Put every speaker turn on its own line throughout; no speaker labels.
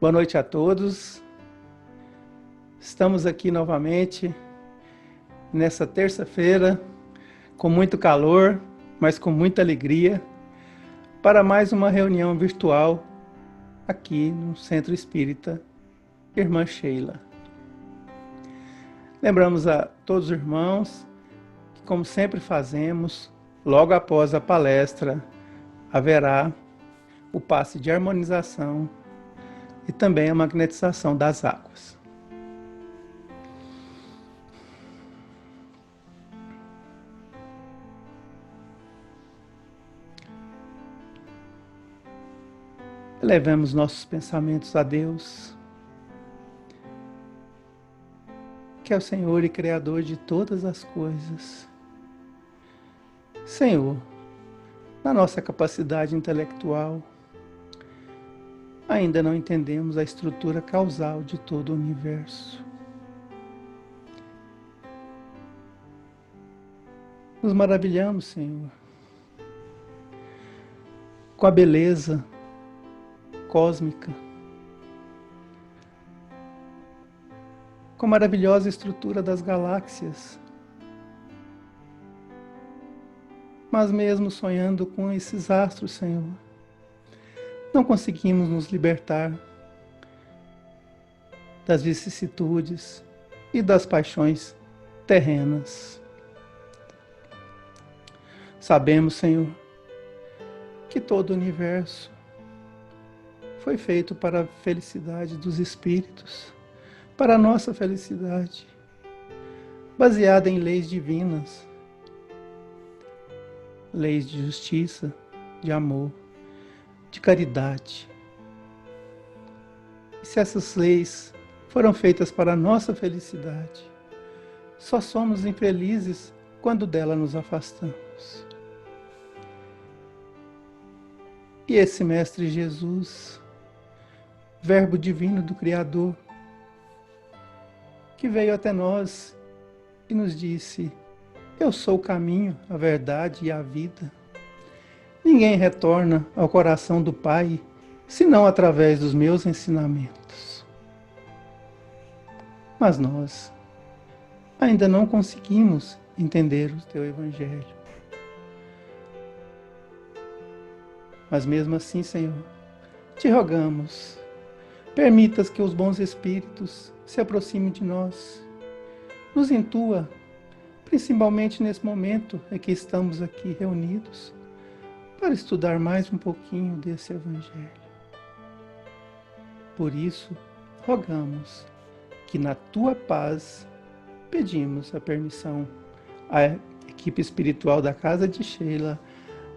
Boa noite a todos. Estamos aqui novamente nessa terça-feira, com muito calor, mas com muita alegria, para mais uma reunião virtual aqui no Centro Espírita Irmã Sheila. Lembramos a todos os irmãos que, como sempre fazemos, logo após a palestra haverá o passe de harmonização e também a magnetização das águas. Elevemos nossos pensamentos a Deus, que é o Senhor e Criador de todas as coisas. Senhor, na nossa capacidade intelectual, ainda não entendemos a estrutura causal de todo o universo. Nos maravilhamos, Senhor, com a beleza cósmica, com a maravilhosa estrutura das galáxias. Mas mesmo sonhando com esses astros, Senhor, não conseguimos nos libertar das vicissitudes e das paixões terrenas. Sabemos, Senhor, que todo o universo foi feito para a felicidade dos espíritos, para a nossa felicidade, baseada em leis divinas, leis de justiça, de amor, de caridade. E se essas leis foram feitas para a nossa felicidade, só somos infelizes quando dela nos afastamos. E esse Mestre Jesus, Verbo divino do Criador, que veio até nós e nos disse: eu sou o caminho, a verdade e a vida. Ninguém retorna ao coração do Pai, senão através dos meus ensinamentos. Mas nós ainda não conseguimos entender o teu Evangelho. Mas mesmo assim, Senhor, te rogamos, permitas que os bons espíritos se aproximem de nós, nos intua, principalmente nesse momento em que estamos aqui reunidos, para estudar mais um pouquinho desse Evangelho. Por isso, rogamos que na tua paz pedimos a permissão à equipe espiritual da Casa de Sheila,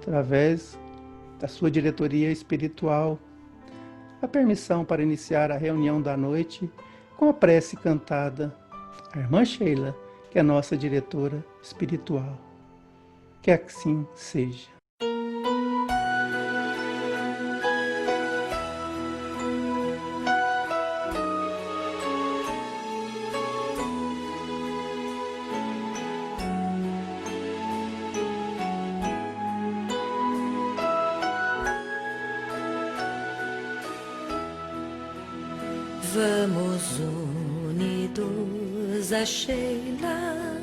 através da sua diretoria espiritual, a permissão para iniciar a reunião da noite com a prece cantada à Irmã Sheila, que é a nossa diretora espiritual. Que assim seja.
Vamos unidos a Sheila,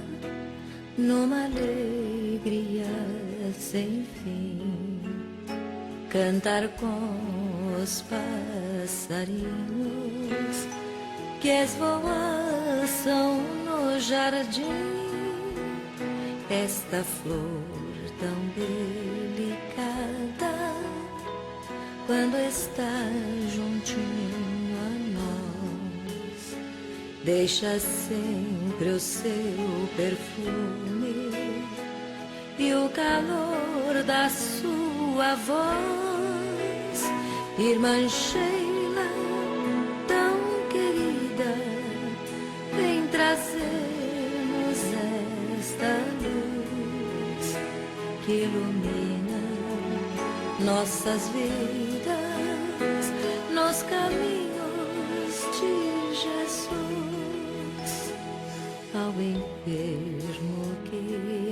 numa alegria sem fim, cantar com os passarinhos que esvoaçam no jardim, esta flor tão delicada, quando está juntinho a nós, deixa sempre o seu perfume e o calor da sua voz. Irmã Sheila, tão querida, vem trazer-nos esta luz que ilumina nossas vidas nos caminhos de Jesus. Ao enfermo que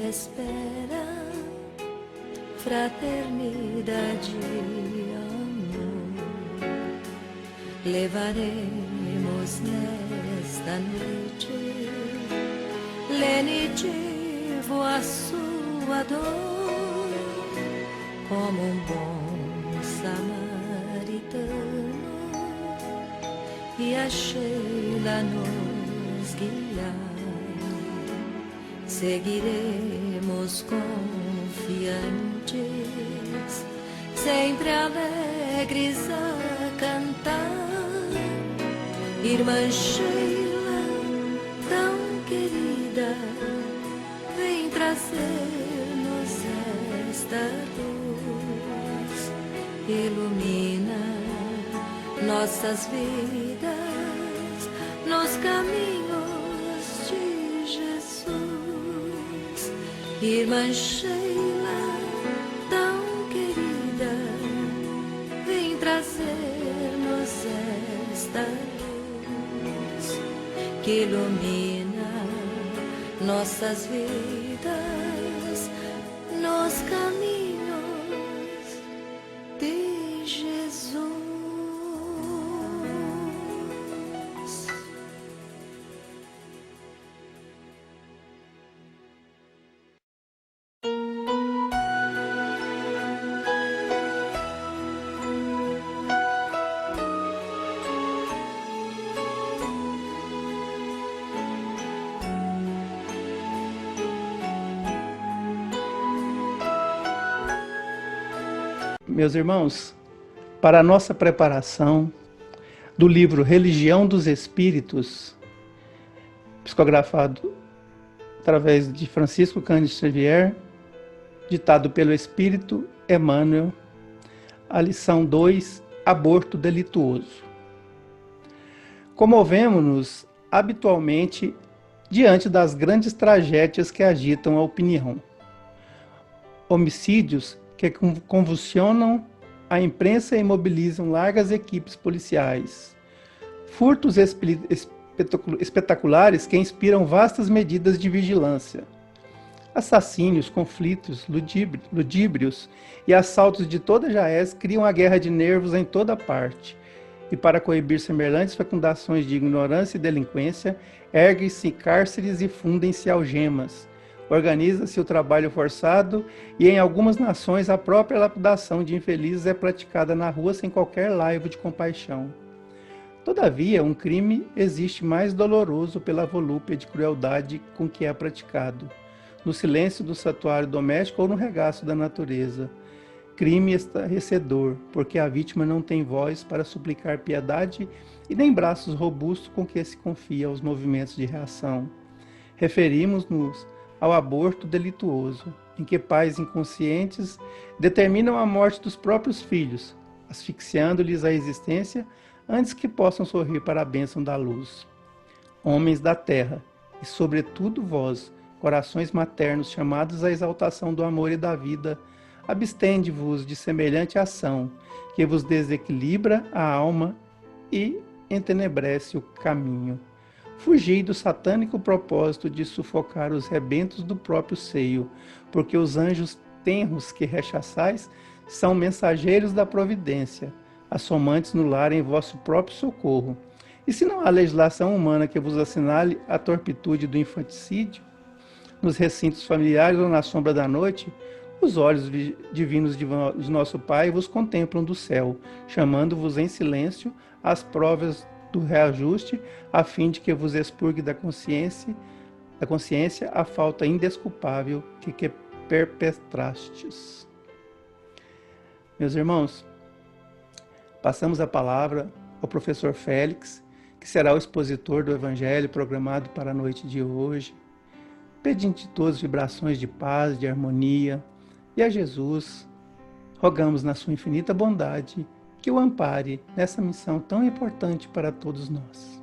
espera fraternidade e amor, levaremos nesta noite lenitivo a sua dor, como um bom samaritano, e a Sheila nos guiar. Seguiremos confiantes, sempre alegres a cantar. Irmã Sheila, tão querida, vem trazer-nos esta luz, ilumina nossas vidas nos caminhos de Jesus. Irmã Sheila, tão querida, vem trazer-nos esta luz que ilumina nossas vidas nos caminhos de Jesus.
Meus irmãos, para a nossa preparação do livro Religião dos Espíritos, psicografado através de Francisco Cândido Xavier, ditado pelo Espírito Emmanuel, a lição 2, Aborto Delituoso. Comovemos-nos habitualmente diante das grandes tragédias que agitam a opinião. Homicídios que convulsionam a imprensa e imobilizam largas equipes policiais. Furtos espetaculares que inspiram vastas medidas de vigilância. Assassínios, conflitos, ludíbrios e assaltos de toda Jaez criam a guerra de nervos em toda parte. E para coibir semelhantes fecundações de ignorância e delinquência, erguem-se cárceres e fundem-se algemas. Organiza-se o trabalho forçado e em algumas nações a própria lapidação de infelizes é praticada na rua sem qualquer laivo de compaixão. Todavia, um crime existe mais doloroso pela volúpia de crueldade com que é praticado, no silêncio do santuário doméstico ou no regaço da natureza. Crime estarrecedor, porque a vítima não tem voz para suplicar piedade e nem braços robustos com que se confia aos movimentos de reação. Referimos-nos ao aborto delituoso, em que pais inconscientes determinam a morte dos próprios filhos, asfixiando-lhes a existência antes que possam sorrir para a bênção da luz. Homens da terra, e sobretudo vós, corações maternos chamados à exaltação do amor e da vida, abstende-vos de semelhante ação, que vos desequilibra a alma e entenebrece o caminho. Fugi do satânico propósito de sufocar os rebentos do próprio seio, porque os anjos tenros que rechaçais são mensageiros da providência, assomantes no lar em vosso próprio socorro. E se não há legislação humana que vos assinale a torpitude do infanticídio, nos recintos familiares ou na sombra da noite, os olhos divinos de nosso Pai vos contemplam do céu, chamando-vos em silêncio às provas do reajuste, a fim de que vos expurgue da consciência a falta indesculpável que perpetrastes. Meus irmãos, passamos a palavra ao professor Félix, que será o expositor do Evangelho programado para a noite de hoje, pedindo de todas vibrações de paz, de harmonia, e a Jesus, rogamos na sua infinita bondade que o ampare nessa missão tão importante para todos nós.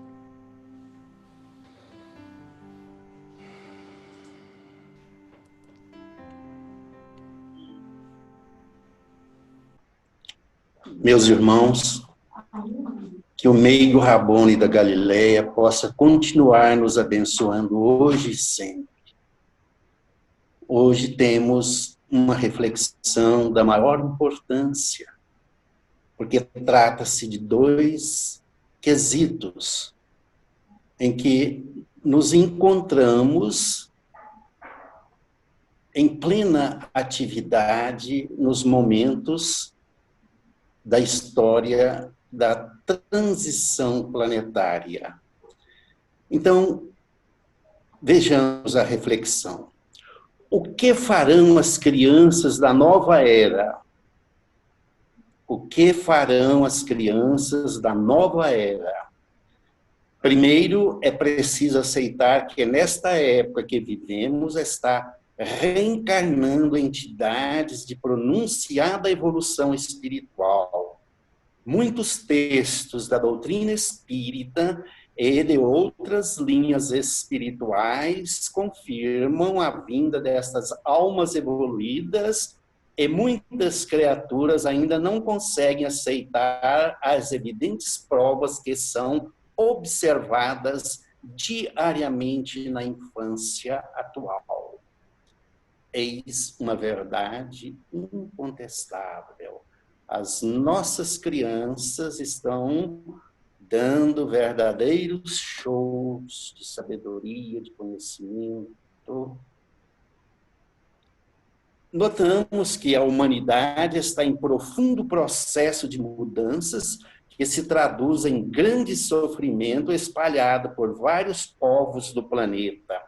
Meus irmãos, que o meigo Rabboni da Galileia possa continuar nos abençoando hoje e sempre. Hoje temos uma reflexão da maior importância, porque trata-se de dois quesitos em que nos encontramos em plena atividade nos momentos da história da transição planetária. Então, vejamos a reflexão. O que farão as crianças da nova era? O que farão as crianças da nova era? Primeiro, é preciso aceitar que nesta época que vivemos está reencarnando entidades de pronunciada evolução espiritual. Muitos textos da doutrina espírita e de outras linhas espirituais confirmam a vinda destas almas evoluídas e muitas criaturas ainda não conseguem aceitar as evidentes provas que são observadas diariamente na infância atual. Eis uma verdade incontestável. As nossas crianças estão dando verdadeiros shows de sabedoria, de conhecimento. Notamos que a humanidade está em profundo processo de mudanças que se traduz em grande sofrimento espalhado por vários povos do planeta.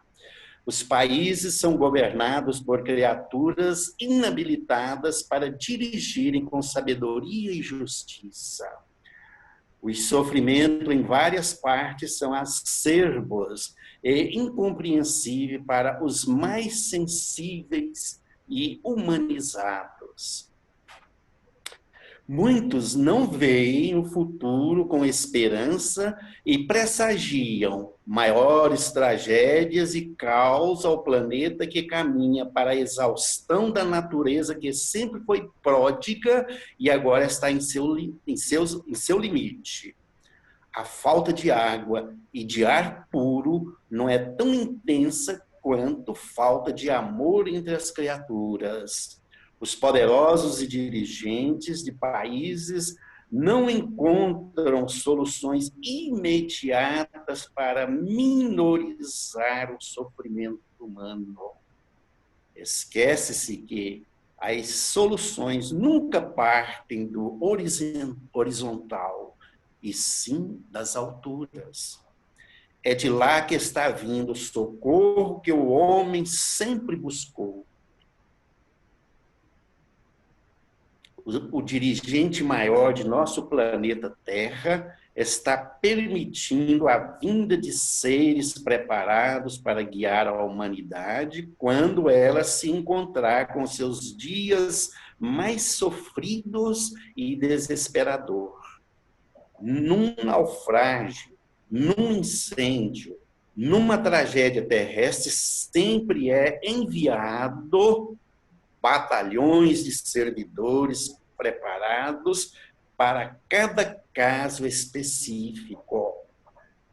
Os países são governados por criaturas inabilitadas para dirigirem com sabedoria e justiça. O sofrimento em várias partes são acerbos e incompreensíveis para os mais sensíveis e humanizados. Muitos não veem o futuro com esperança e pressagiam maiores tragédias e caos ao planeta que caminha para a exaustão da natureza que sempre foi pródiga e agora está em seu limite. A falta de água e de ar puro não é tão intensa quanto falta de amor entre as criaturas. Os poderosos e dirigentes de países não encontram soluções imediatas para minorizar o sofrimento humano. Esquece-se que as soluções nunca partem do horizontal, e sim das alturas. É de lá que está vindo o socorro que o homem sempre buscou. O dirigente maior de nosso planeta Terra está permitindo a vinda de seres preparados para guiar a humanidade quando ela se encontrar com seus dias mais sofridos e desesperador. Num naufrágio, num incêndio, numa tragédia terrestre, sempre é enviado batalhões de servidores preparados para cada caso específico.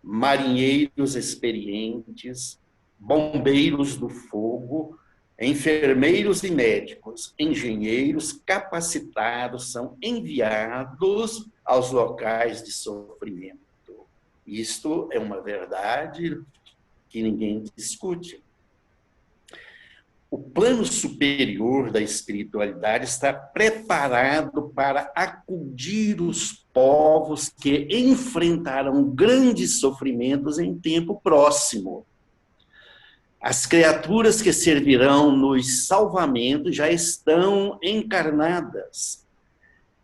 Marinheiros experientes, bombeiros do fogo, enfermeiros e médicos, engenheiros capacitados são enviados aos locais de sofrimento. Isto é uma verdade que ninguém discute. O plano superior da espiritualidade está preparado para acudir os povos que enfrentarão grandes sofrimentos em tempo próximo. As criaturas que servirão nos salvamentos já estão encarnadas.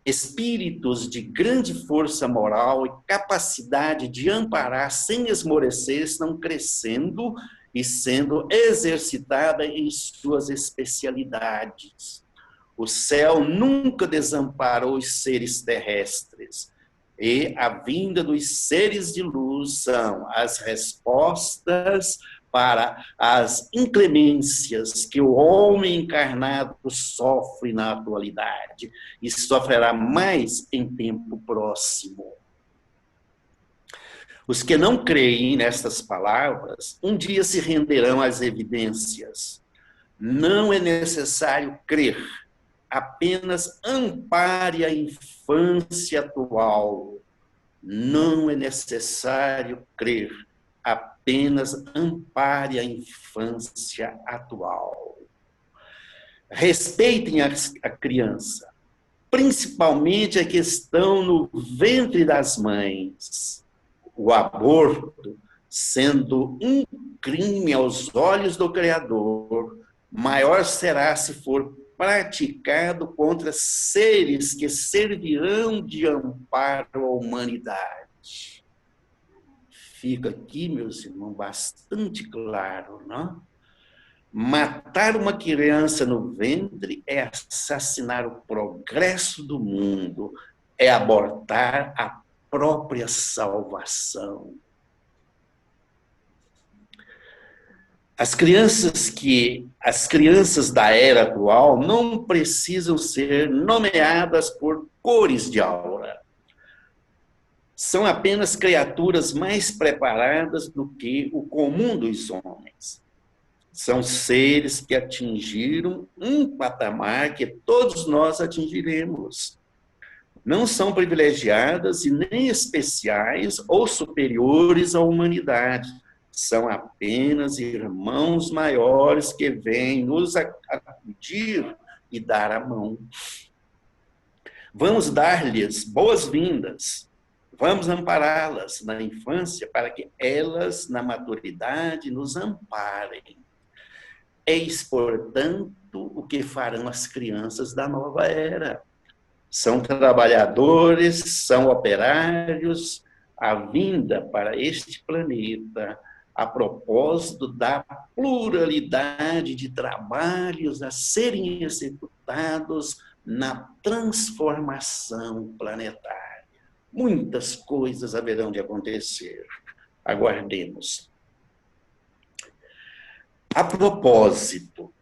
Espíritos de grande força moral e capacidade de amparar sem esmorecer estão crescendo e sendo exercitada em suas especialidades. O céu nunca desamparou os seres terrestres, e a vinda dos seres de luz são as respostas para as inclemências que o homem encarnado sofre na atualidade e sofrerá mais em tempo próximo. Os que não creem nestas palavras, um dia se renderão às evidências. Não é necessário crer, apenas ampare a infância atual. Não é necessário crer, apenas ampare a infância atual. Respeitem a criança, principalmente a questão no ventre das mães. O aborto, sendo um crime aos olhos do Criador, maior será se for praticado contra seres que servirão de amparo à humanidade. Fica aqui, meus irmãos, bastante claro, não? Matar uma criança no ventre é assassinar o progresso do mundo, é abortar a própria salvação. As crianças da era atual não precisam ser nomeadas por cores de aura. São apenas criaturas mais preparadas do que o comum dos homens. São seres que atingiram um patamar que todos nós atingiremos. Não são privilegiadas e nem especiais ou superiores à humanidade. São apenas irmãos maiores que vêm nos acudir e dar a mão. Vamos dar-lhes boas-vindas. Vamos ampará-las na infância para que elas, na maturidade, nos amparem. Eis, portanto, o que farão as crianças da nova era. São trabalhadores, são operários, a vinda para este planeta, a propósito da pluralidade de trabalhos a serem executados na transformação planetária. Muitas coisas haverão de acontecer. Aguardemos. A propósito,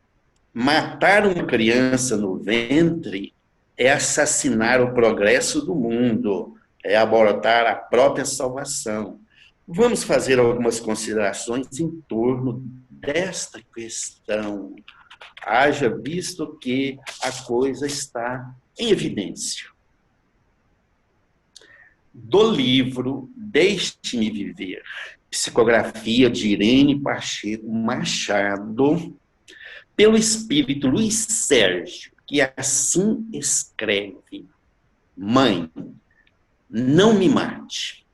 matar uma criança no ventre é assassinar o progresso do mundo, é abortar a própria salvação. Vamos fazer algumas considerações em torno desta questão, haja visto que a coisa está em evidência. Do livro Deixe-me Viver, psicografia de Irene Pacheco Machado, pelo espírito Luiz Sérgio, que assim escreve: Mãe, não me mate.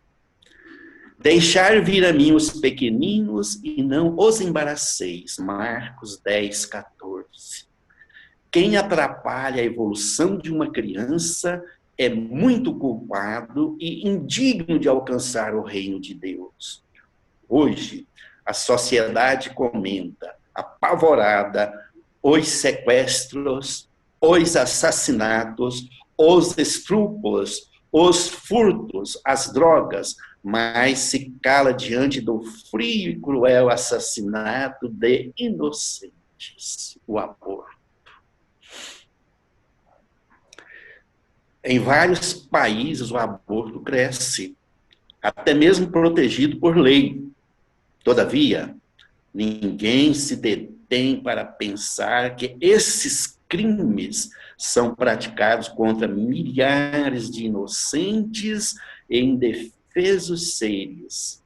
Deixar vir a mim os pequeninos e não os embaraceis. Marcos 10, 14. Quem atrapalha a evolução de uma criança é muito culpado e indigno de alcançar o reino de Deus. Hoje, a sociedade comenta, apavorada, os sequestros, os assassinatos, os estupros, os furtos, as drogas, mas se cala diante do frio e cruel assassinato de inocentes, o aborto. Em vários países, o aborto cresce, até mesmo protegido por lei. Todavia, ninguém se detém para pensar que esses crimes são praticados contra milhares de inocentes e indefesos seres.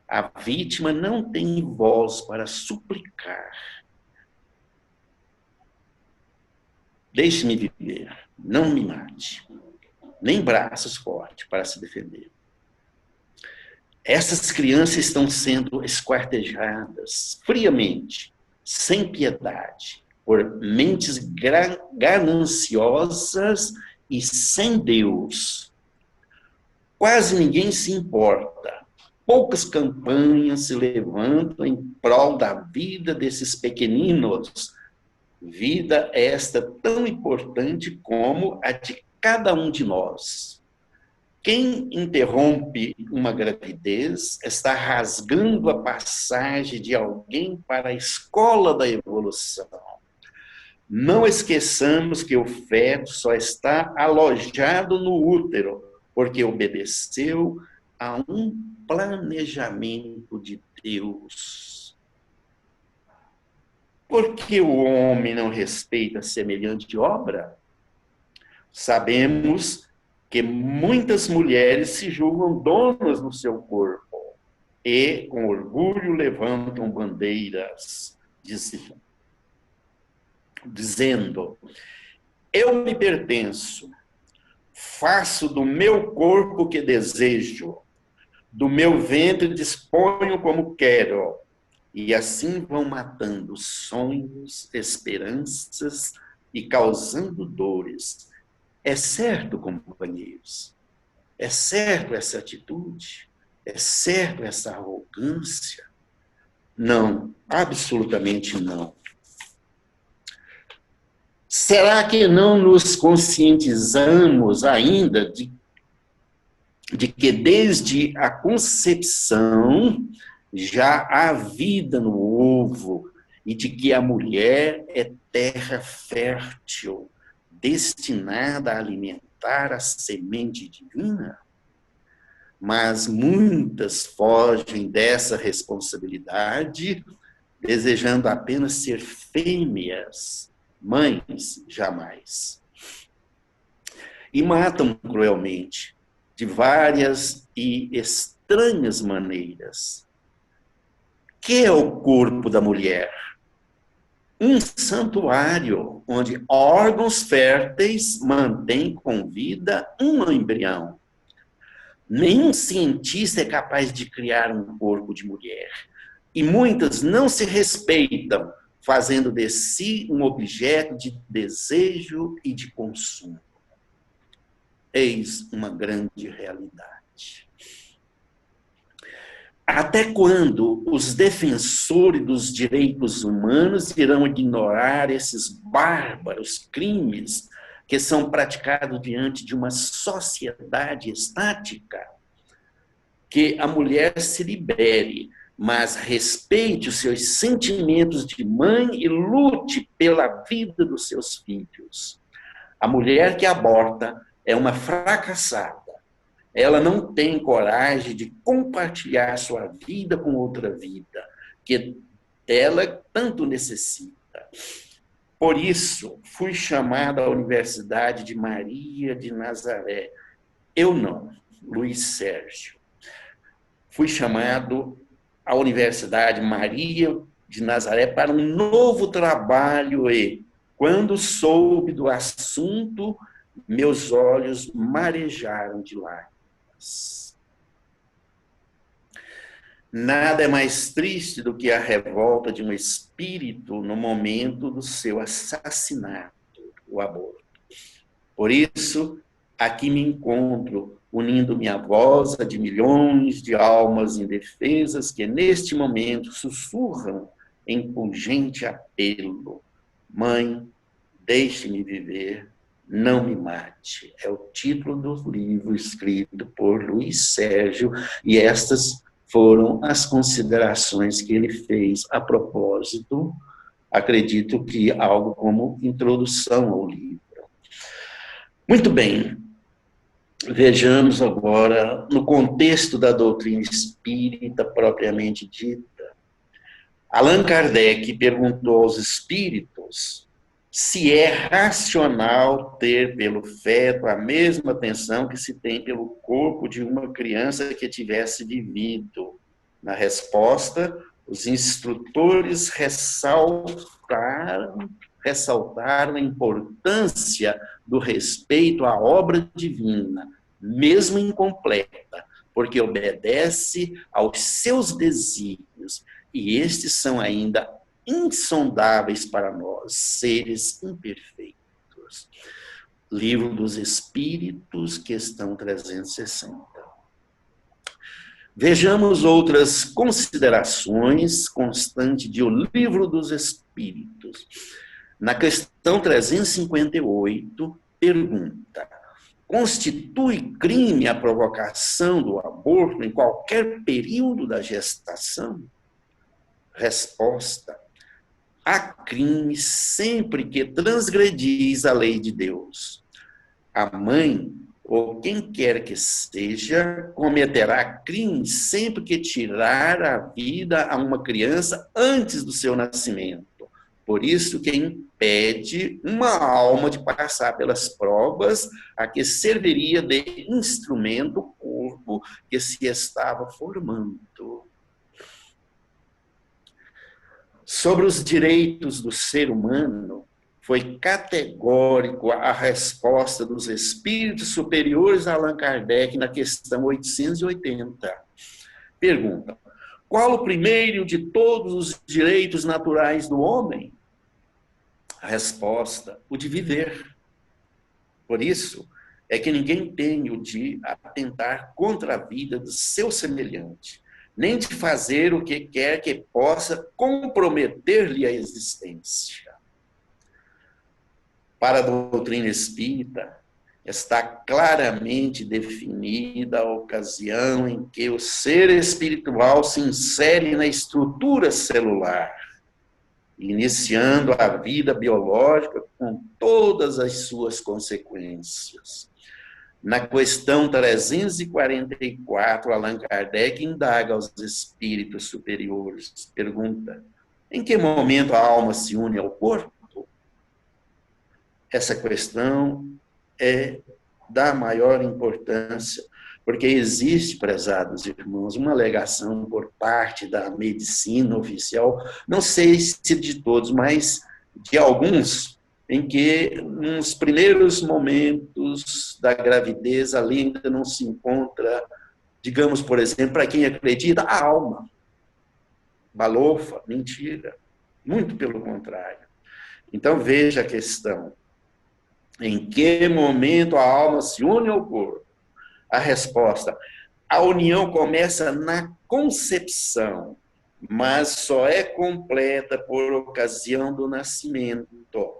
A vítima não tem voz para suplicar. Deixe-me viver, não me mate, nem braços fortes para se defender. Essas crianças estão sendo esquartejadas friamente, sem piedade, por mentes gananciosas e sem Deus. Quase ninguém se importa. Poucas campanhas se levantam em prol da vida desses pequeninos. Vida esta tão importante como a de cada um de nós. Quem interrompe uma gravidez está rasgando a passagem de alguém para a escola da evolução. Não esqueçamos que o feto só está alojado no útero, porque obedeceu a um planejamento de Deus. Por que o homem não respeita semelhante obra? Sabemos que muitas mulheres se julgam donas do seu corpo e, com orgulho, levantam bandeiras, dizendo: eu me pertenço, faço do meu corpo o que desejo, do meu ventre disponho como quero, e assim vão matando sonhos, esperanças e causando dores. É certo, companheiros? É certo essa atitude? É certo essa arrogância? Não, absolutamente não. Será que não nos conscientizamos ainda de que desde a concepção já há vida no ovo e de que a mulher é terra fértil, destinada a alimentar a semente divina? Mas muitas fogem dessa responsabilidade, desejando apenas ser fêmeas, mães jamais. E matam cruelmente, de várias e estranhas maneiras. Que é o corpo da mulher? Um santuário onde órgãos férteis mantêm com vida um embrião. Nenhum cientista é capaz de criar um corpo de mulher. E muitas não se respeitam, fazendo de si um objeto de desejo e de consumo. Eis uma grande realidade. Até quando os defensores dos direitos humanos irão ignorar esses bárbaros crimes que são praticados diante de uma sociedade estática? Que a mulher se libere, mas respeite os seus sentimentos de mãe e lute pela vida dos seus filhos. A mulher que aborta é uma fracassada. Ela não tem coragem de compartilhar sua vida com outra vida, que ela tanto necessita. Por isso, fui chamada à Universidade de Maria de Nazaré. Eu não, Luiz Sérgio. Fui chamado à Universidade Maria de Nazaré para um novo trabalho e, quando soube do assunto, meus olhos marejaram de lágrimas. Nada é mais triste do que a revolta de um espírito no momento do seu assassinato, o aborto. Por isso, aqui me encontro, unindo minha voz a de milhões de almas indefesas que, neste momento, sussurram em pungente apelo: mãe, deixe-me viver, não me mate. É o título do livro escrito por Luiz Sérgio, e estas foram as considerações que ele fez a propósito, acredito que algo como introdução ao livro. Muito bem, vejamos agora no contexto da doutrina espírita propriamente dita. Allan Kardec perguntou aos espíritos se é racional ter pelo feto a mesma atenção que se tem pelo corpo de uma criança que tivesse vivido. Na resposta, os instrutores ressaltaram a importância do respeito à obra divina, mesmo incompleta, porque obedece aos seus desígnios, e estes são ainda insondáveis para nós, seres imperfeitos. Livro dos Espíritos, questão 360. Vejamos outras considerações constantes de O Livro dos Espíritos. Na questão 358, pergunta: constitui crime a provocação do aborto em qualquer período da gestação? Resposta: há crime sempre que transgredis a lei de Deus. A mãe, ou quem quer que seja, cometerá crime sempre que tirar a vida a uma criança antes do seu nascimento, Por isso que impede uma alma de passar pelas provas a que serviria de instrumento o corpo que se estava formando. Sobre os direitos do ser humano, foi categórico a resposta dos espíritos superiores a Allan Kardec na questão 880. Pergunta: qual o primeiro de todos os direitos naturais do homem? A resposta: o de viver. Por isso, é que ninguém tem o de atentar contra a vida do seu semelhante, nem de fazer o que quer que possa comprometer-lhe a existência. Para a doutrina espírita, está claramente definida a ocasião em que o ser espiritual se insere na estrutura celular, iniciando a vida biológica com todas as suas consequências. Na questão 344, Allan Kardec indaga aos espíritos superiores, pergunta: em que momento a alma se une ao corpo? Essa questão é da maior importância, porque existe, prezados irmãos, uma alegação por parte da medicina oficial, não sei se de todos, mas de alguns, em que nos primeiros momentos da gravidez ali ainda não se encontra, digamos, por exemplo, para quem acredita, a alma. Balofa, mentira. Muito pelo contrário. Então veja a questão. Em que momento a alma se une ao corpo? A resposta: a união começa na concepção, mas só é completa por ocasião do nascimento.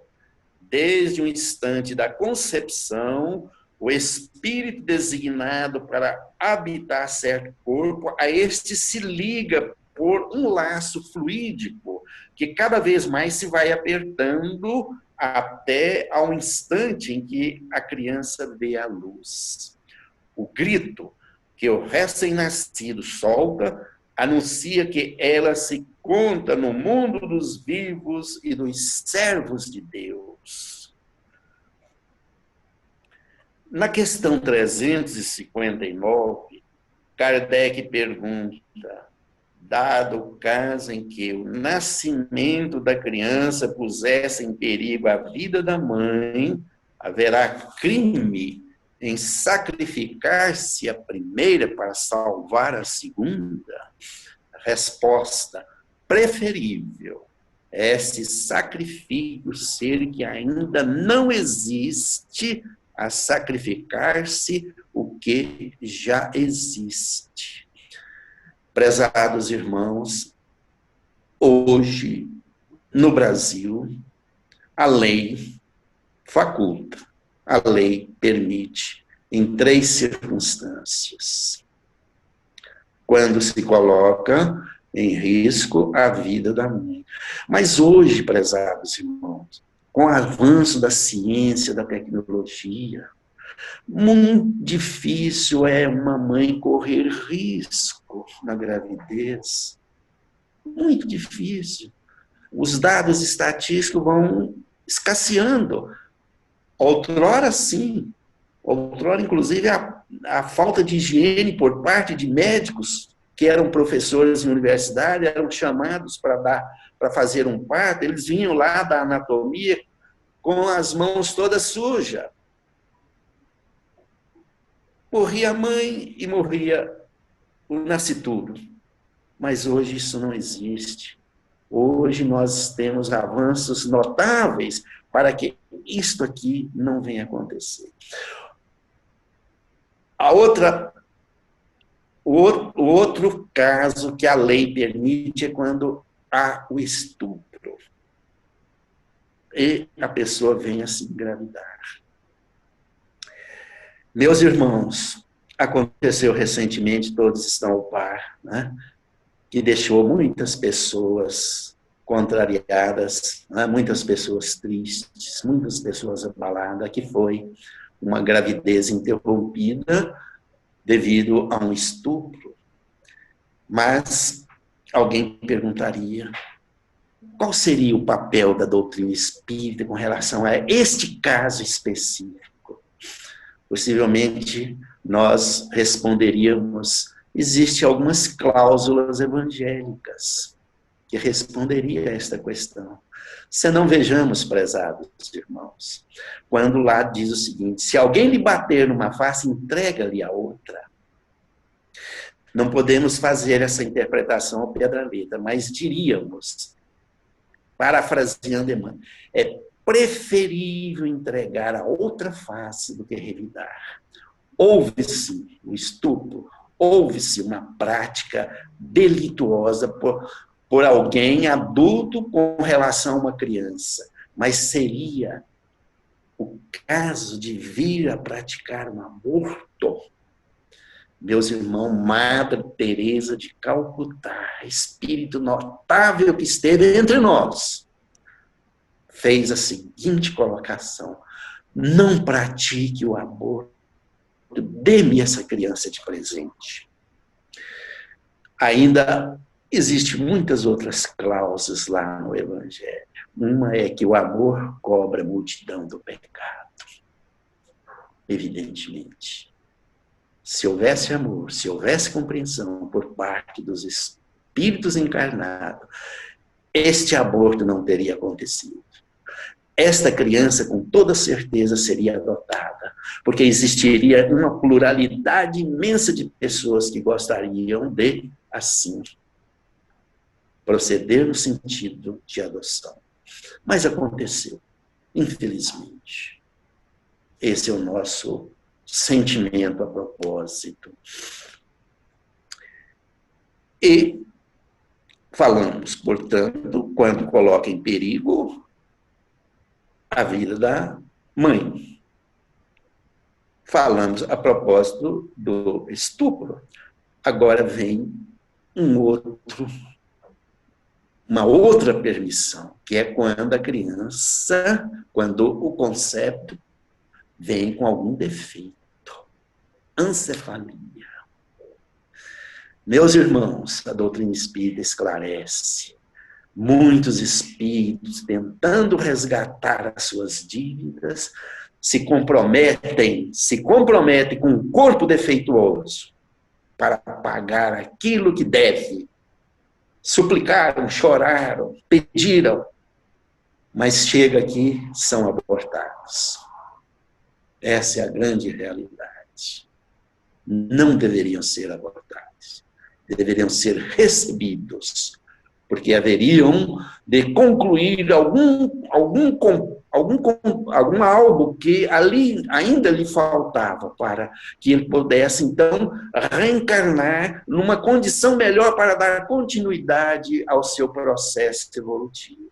Desde o instante da concepção, o espírito designado para habitar certo corpo, a este se liga por um laço fluídico, que cada vez mais se vai apertando até ao instante em que a criança vê a luz. O grito que o recém-nascido solta anuncia que ela se conta no mundo dos vivos e dos servos de Deus. Na questão 359, Kardec pergunta: dado o caso em que o nascimento da criança pusesse em perigo a vida da mãe, haverá crime em sacrificar-se a primeira para salvar a segunda? Resposta: preferível é esse sacrifício ser que ainda não existe a sacrificar-se o que já existe. Prezados irmãos, hoje, no Brasil, a lei faculta, a lei permite, em 3 circunstâncias. Quando se coloca em risco a vida da mãe. Mas hoje, prezados irmãos, com o avanço da ciência, da tecnologia, muito difícil é uma mãe correr risco na gravidez. Muito difícil. Os dados estatísticos vão escasseando. Outrora, sim. Outrora, inclusive, a falta de higiene por parte de médicos que eram professores em universidade, eram chamados para fazer um parto, eles vinham lá da anatomia com as mãos todas sujas. Morria a mãe e morria o nascituro. Mas hoje isso não existe. Hoje nós temos avanços notáveis para que isto aqui não venha acontecer. O outro caso que a lei permite é quando há o estupro. E a pessoa vem a se engravidar. Meus irmãos, aconteceu recentemente, todos estão ao par, né? Que deixou muitas pessoas contrariadas, né? Muitas pessoas tristes, muitas pessoas abaladas, que foi uma gravidez interrompida devido a um estupro. Mas alguém perguntaria: qual seria o papel da doutrina espírita com relação a este caso específico? Possivelmente, nós responderíamos, existem algumas cláusulas evangélicas que responderia a esta questão. Se não vejamos, prezados irmãos, quando lá diz o seguinte: se alguém lhe bater numa face, entrega-lhe a outra. Não podemos fazer essa interpretação ao pé da letra, mas diríamos, parafraseando Emmanuel, é preferível entregar a outra face do que revidar. Houve-se o estupro, houve-se uma prática delituosa por alguém adulto com relação a uma criança, mas seria o caso de vir a praticar um aborto. Meus irmãos, Madre Teresa de Calcutá, espírito notável que esteve entre nós, fez a seguinte colocação: não pratique o aborto, dê-me essa criança de presente. Ainda existem muitas outras cláusulas lá no Evangelho. Uma é que o amor cobra a multidão do pecado. Evidentemente. Se houvesse amor, se houvesse compreensão por parte dos espíritos encarnados, este aborto não teria acontecido. Esta criança, com toda certeza, seria adotada, porque existiria uma pluralidade imensa de pessoas que gostariam de, assim, proceder no sentido de adoção. Mas aconteceu, infelizmente. Esse é o nosso sentimento a propósito. E falamos, portanto, quando coloca em perigo a vida da mãe. Falamos a propósito do estupro. Agora vem uma outra permissão, que é quando a criança, quando o concepto vem com algum defeito. Ancefalia. Meus irmãos, a doutrina espírita esclarece. Muitos espíritos, tentando resgatar as suas dívidas, se comprometem com um corpo defeituoso para pagar aquilo que deve. Suplicaram, choraram, pediram, mas chega aqui, são abortados. Essa é a grande realidade. Não deveriam ser abortados. Deveriam ser recebidos, porque haveriam de concluir algo que ali ainda lhe faltava para que ele pudesse, então, reencarnar numa condição melhor para dar continuidade ao seu processo evolutivo.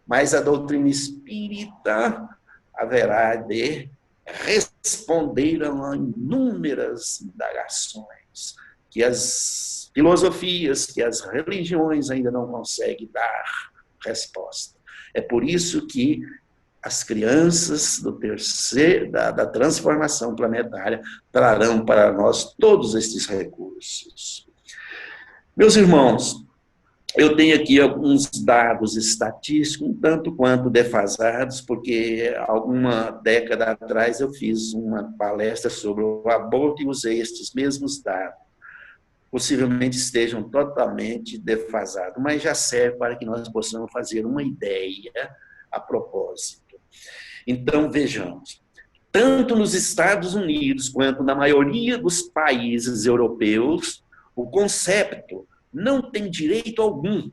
Mas a doutrina espírita haverá de responder a inúmeras indagações que as filosofias, que as religiões ainda não conseguem dar resposta. É por isso que as crianças da transformação planetária trarão para nós todos estes recursos. Meus irmãos, eu tenho aqui alguns dados estatísticos, um tanto quanto defasados, porque alguma década atrás eu fiz uma palestra sobre o aborto e usei estes mesmos dados. Possivelmente estejam totalmente defasados, mas já serve para que nós possamos fazer uma ideia a propósito. Então, vejamos, tanto nos Estados Unidos quanto na maioria dos países europeus, o concepto não tem direito algum,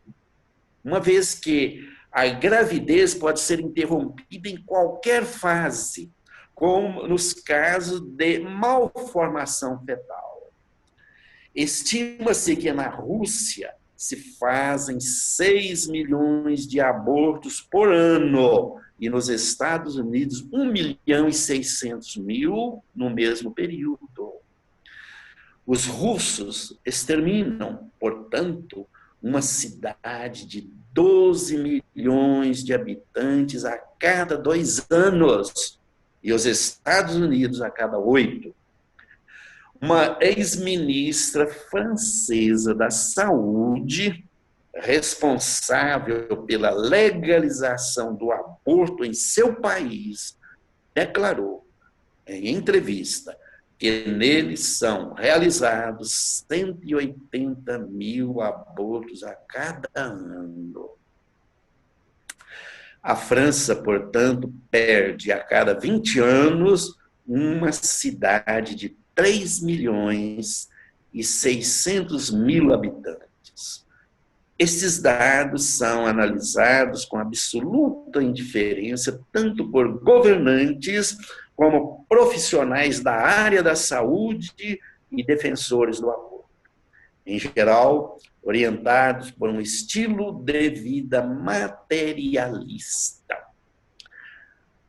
uma vez que a gravidez pode ser interrompida em qualquer fase, como nos casos de malformação fetal. Estima-se que na Rússia se fazem 6 milhões de abortos por ano e nos Estados Unidos 1.600.000 no mesmo período. Os russos exterminam, portanto, uma cidade de 12 milhões de habitantes a cada 2 anos e os Estados Unidos a cada 8. Uma ex-ministra francesa da saúde responsável pela legalização do aborto em seu país, declarou em entrevista que neles são realizados 180 mil abortos a cada ano. A França, portanto, perde a cada 20 anos uma cidade de 3.600.000 habitantes. Esses dados são analisados com absoluta indiferença, tanto por governantes como profissionais da área da saúde e defensores do aborto. Em geral, orientados por um estilo de vida materialista.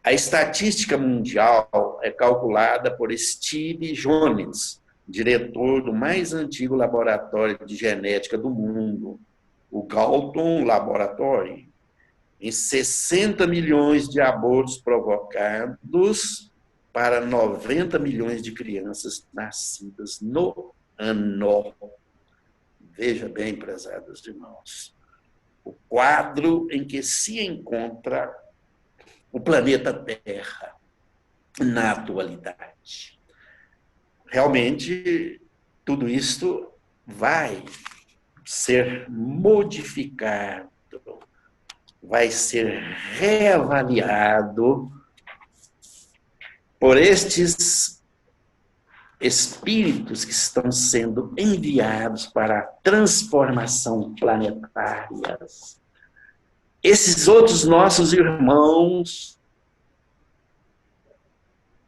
A estatística mundial é calculada por Steve Jones, diretor do mais antigo laboratório de genética do mundo, o Galton Laboratory, em 60 milhões de abortos provocados para 90 milhões de crianças nascidas no ano. Veja bem, prezados irmãos, o quadro em que se encontra o planeta Terra na atualidade. Realmente, tudo isto vai ser modificado, vai ser reavaliado por estes espíritos que estão sendo enviados para a transformação planetária. Esses outros nossos irmãos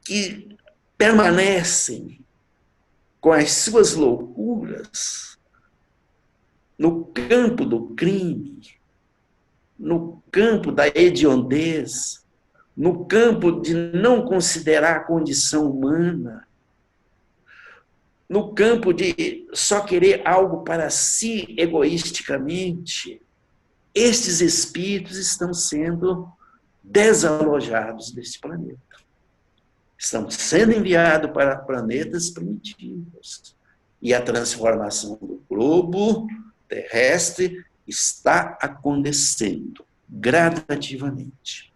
que permanecem com as suas loucuras no campo do crime, no campo da hediondez, no campo de não considerar a condição humana, no campo de só querer algo para si egoisticamente. Estes espíritos estão sendo desalojados deste planeta. Estão sendo enviados para planetas primitivos. E a transformação do globo terrestre está acontecendo gradativamente.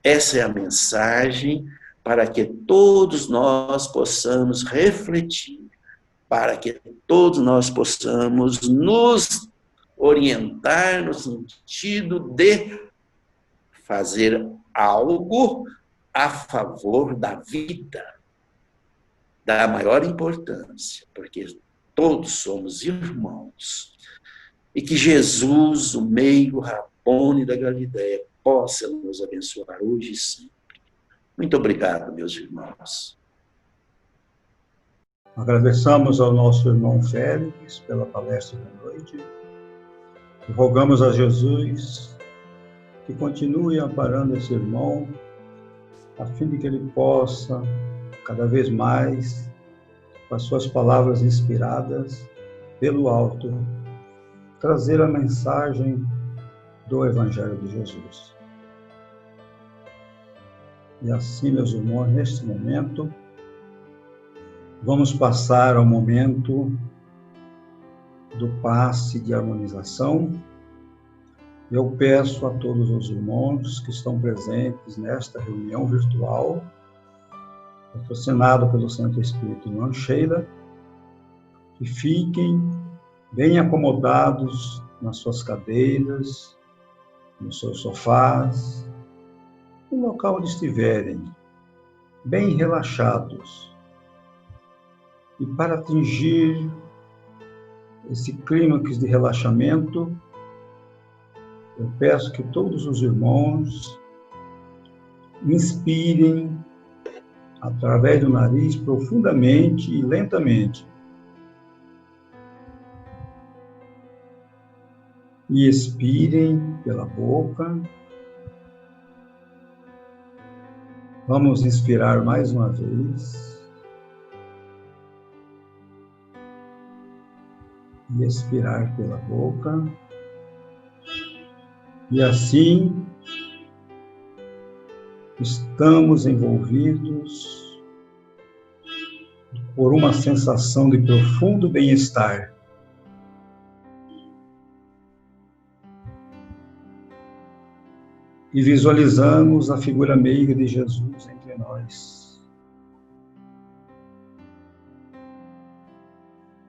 Essa é a mensagem para que todos nós possamos refletir, para que todos nós possamos nos orientar no sentido de fazer algo a favor da vida, da maior importância, porque todos somos irmãos. E que Jesus, o meio Rabboni da Galileia, possa nos abençoar hoje e sempre. Muito obrigado, meus irmãos.
Agradecemos ao nosso irmão Félix pela palestra da noite e rogamos a Jesus que continue amparando esse irmão, a fim de que ele possa, cada vez mais, com as suas palavras inspiradas pelo alto, trazer a mensagem do Evangelho de Jesus. E assim, meus irmãos, neste momento, vamos passar ao momento do passe de harmonização. Eu peço a todos os irmãos que estão presentes nesta reunião virtual, patrocinado pelo Santo Espírito Irmã Sheila, que fiquem bem acomodados nas suas cadeiras, nos seus sofás, no local onde estiverem, bem relaxados. E para atingir esse clímax de relaxamento, eu peço que todos os irmãos inspirem através do nariz profundamente e lentamente. E expirem pela boca. Vamos inspirar mais uma vez. E expirar pela boca. E assim, estamos envolvidos por uma sensação de profundo bem-estar. e visualizamos a figura meiga de Jesus entre nós,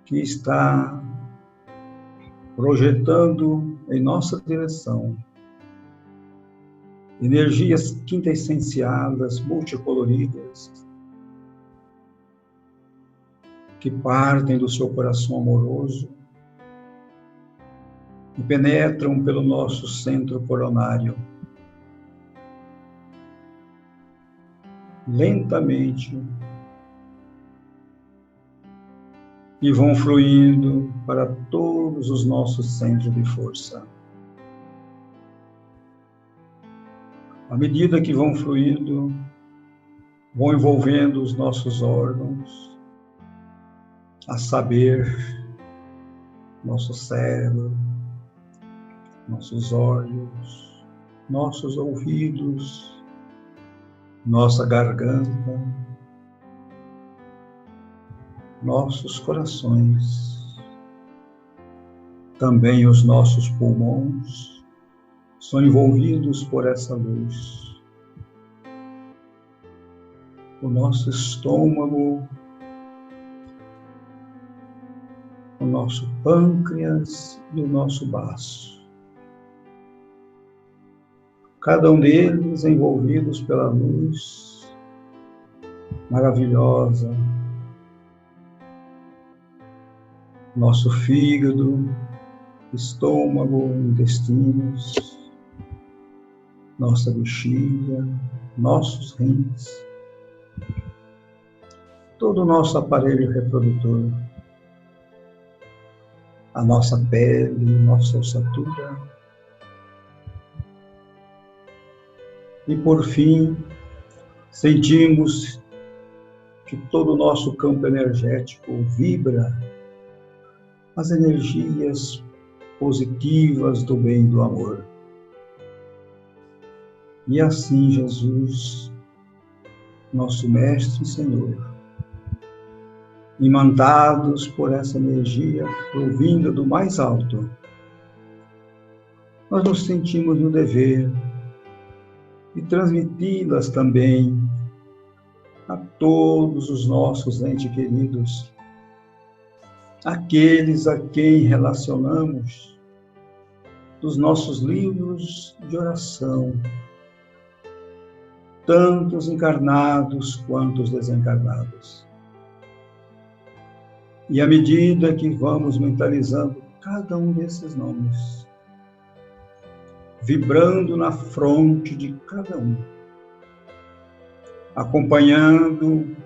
que está projetando em nossa direção energias quintessenciadas, multicoloridas, que partem do seu coração amoroso e penetram pelo nosso centro coronário, lentamente, e vão fluindo para todos os nossos centros de força. À medida que vão fluindo, vão envolvendo os nossos órgãos, a saber, nosso cérebro, nossos olhos, nossos ouvidos, nossa garganta, nossos corações, também os nossos pulmões são envolvidos por essa luz. O nosso estômago, o nosso pâncreas e o nosso baço. Cada um deles envolvidos pela luz maravilhosa. Nosso fígado, estômago, intestinos, nossa bexiga, nossos rins, todo o nosso aparelho reprodutor, a nossa pele, nossa ossatura. E por fim, sentimos que todo o nosso campo energético vibra as energias positivas do bem e do amor. E assim, Jesus, nosso Mestre e Senhor, imantados por essa energia provinda do mais alto, nós nos sentimos no dever de transmiti-las também a todos os nossos entes queridos, aqueles a quem relacionamos dos nossos livros de oração, tanto os encarnados quanto os desencarnados. E à medida que vamos mentalizando cada um desses nomes, vibrando na fronte de cada um, acompanhando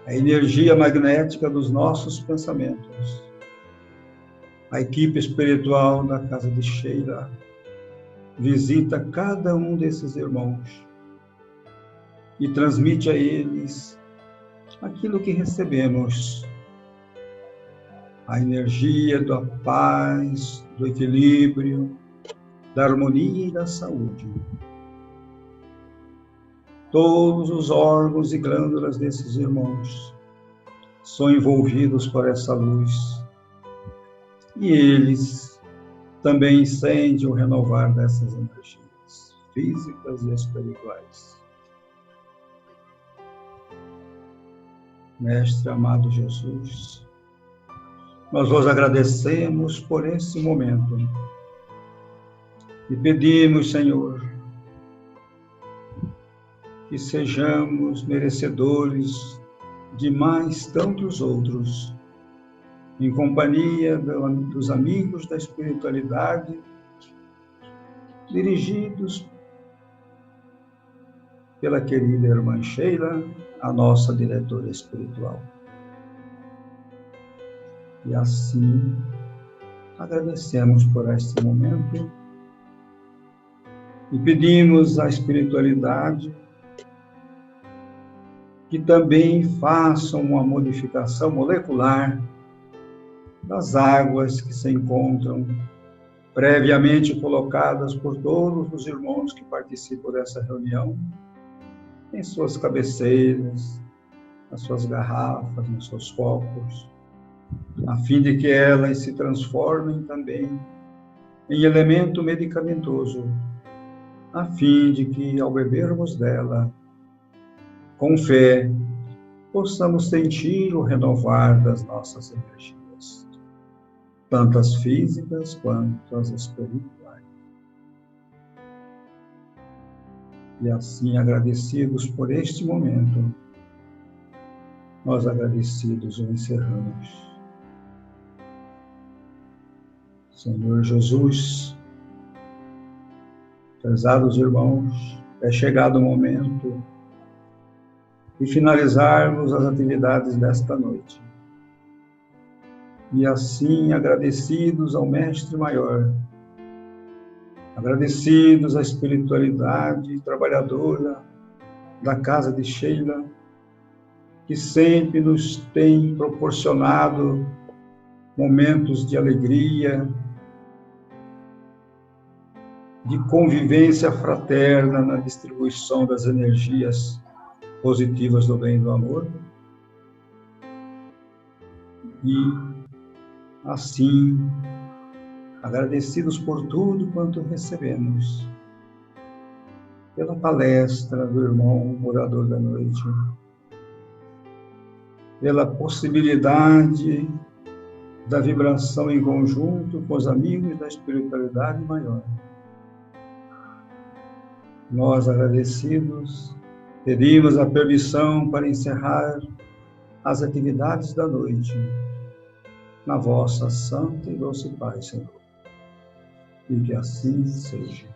a energia magnética dos nossos pensamentos, a equipe espiritual da Casa de Sheila visita cada um desses irmãos e transmite a eles aquilo que recebemos, a energia da paz, do equilíbrio, da harmonia e da saúde. Todos os órgãos e glândulas desses irmãos são envolvidos por essa luz e eles também sentem o renovar dessas energias físicas e espirituais. Mestre amado Jesus, nós vos agradecemos por esse momento e pedimos, Senhor, que sejamos merecedores de mais tantos outros, em companhia dos amigos da espiritualidade, dirigidos pela querida irmã Sheila, a nossa diretora espiritual. E assim, agradecemos por este momento e pedimos à espiritualidade que também façam uma modificação molecular das águas que se encontram previamente colocadas por todos os irmãos que participam dessa reunião, em suas cabeceiras, nas suas garrafas, nos seus copos, a fim de que elas se transformem também em elemento medicamentoso a fim de que, ao bebermos dela, com fé, possamos sentir o renovar das nossas energias, tanto as físicas quanto as espirituais. E assim, agradecidos por este momento, nós agradecidos o encerramos. Senhor Jesus, prezados irmãos, é chegado o momento de finalizarmos as atividades desta noite. E assim, agradecidos ao Mestre Maior, agradecidos à espiritualidade trabalhadora da Casa de Sheila, que sempre nos tem proporcionado momentos de alegria, de convivência fraterna na distribuição das energias positivas do bem e do amor. E, assim, agradecidos por tudo quanto recebemos, pela palestra do irmão orador da noite, pela possibilidade da vibração em conjunto com os amigos da espiritualidade maior. Nós, agradecidos, pedimos a permissão para encerrar as atividades da noite na vossa santa e doce paz, Senhor. E que assim seja.